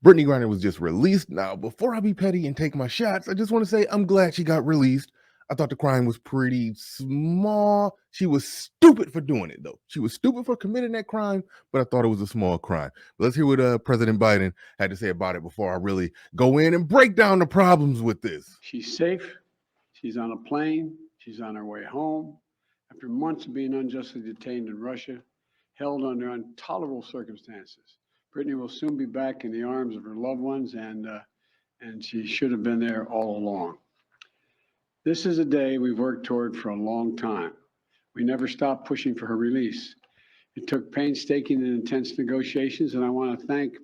Brittney Griner was just released. Now, before I be petty and take my shots, I just want to say I'm glad she got released. I thought the crime was pretty small. She was stupid for doing it, though. She was stupid for committing that crime, but I thought it was a small crime. But let's hear what President Biden had to say about it before I really go in and break down the problems with this. She's safe. She's on a plane. She's on her way home. After months of being unjustly detained in Russia, held under intolerable circumstances, Brittney will soon be back in the arms of her loved ones, and she should have been there all along. This is a day we've worked toward for a long time. We never stopped pushing for her release. It took painstaking and intense negotiations, and I want to thank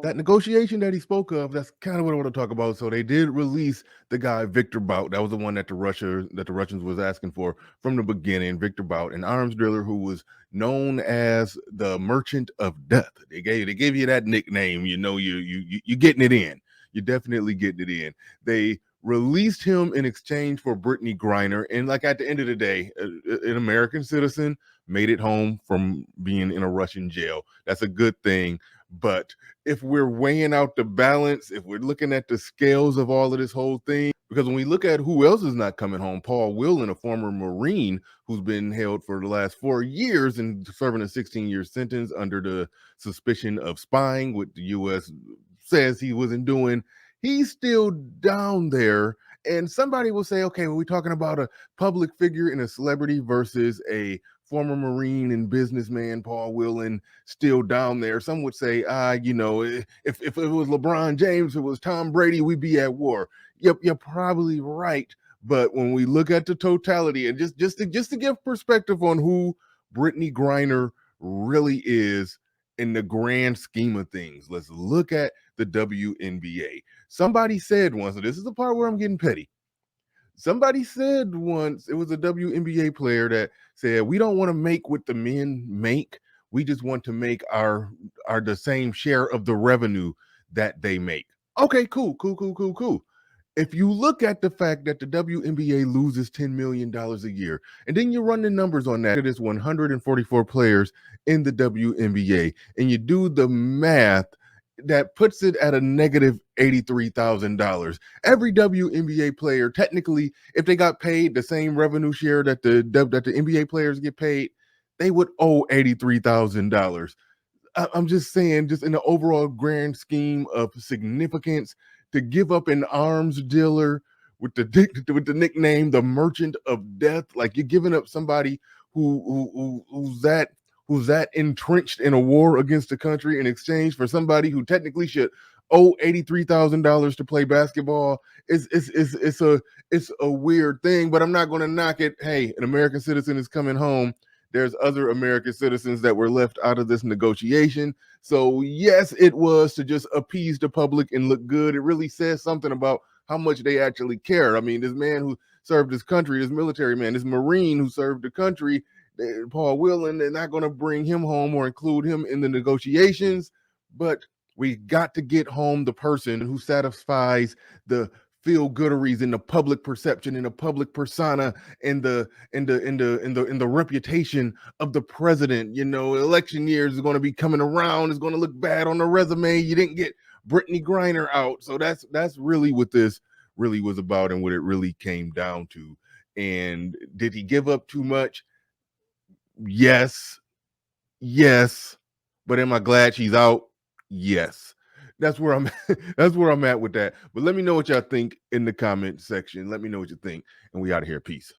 that negotiation that he spoke of, that's kind of what I want to talk about. So they did release the guy Victor Bout. That was the one that the Russians was asking for from the beginning. Victor Bout, an arms dealer who was known as the Merchant of Death. They gave you that nickname. You know, you getting it in. You're definitely getting it in. They released him in exchange for Brittney Griner, and like at the end of the day, an American citizen made it home from being in a Russian jail. That's a good thing. But if we're weighing out the balance, if we're looking at the scales of all of this whole thing, because when we look at who else is not coming home, Paul Whelan, a former Marine who's been held for the last 4 years and serving a 16-year sentence under the suspicion of spying, what the U.S. says he wasn't doing, he's still down there. And somebody will say, okay, well, we're talking about a public figure and a celebrity versus a former Marine and businessman, Paul Whelan, still down there. Some would say, if it was LeBron James, if it was Tom Brady, we'd be at war. Yep, you're probably right. But when we look at the totality and just to give perspective on who Brittney Griner really is in the grand scheme of things, let's look at the WNBA. Somebody said once, and this is the part where I'm getting petty. Somebody said once, it was a WNBA player that said, we don't want to make what the men make. We just want to make our the same share of the revenue that they make. Okay, cool. If you look at the fact that the WNBA loses $10 million a year, and then you run the numbers on that, it is 144 players in the WNBA, and you do the math, that puts it at a negative $83,000. Every WNBA player, technically, if they got paid the same revenue share that the NBA players get paid, they would owe $83,000. I'm just saying, just in the overall grand scheme of significance, to give up an arms dealer with the nickname the Merchant of Death, like you're giving up somebody who's that entrenched in a war against the country in exchange for somebody who technically should owe $83,000 to play basketball. It's a weird thing, but I'm not going to knock it. Hey, an American citizen is coming home. There's other American citizens that were left out of this negotiation. So yes, it was to just appease the public and look good. It really says something about how much they actually care. I mean, this man who served his country, this military man, this Marine who served the country, Paul Whelan, they're not going to bring him home or include him in the negotiations, but we got to get home the person who satisfies the feel-gooderies in the public perception, in the public persona, in the reputation of the president. You know, election years is going to be coming around. It's going to look bad on the resume. You didn't get Brittney Griner out, so that's really what this really was about and what it really came down to. And did he give up too much? Yes. But am I glad she's out? Yes. That's where I'm at with that. But let me know what y'all think in the comment section. Let me know what you think. And we out of here. Peace.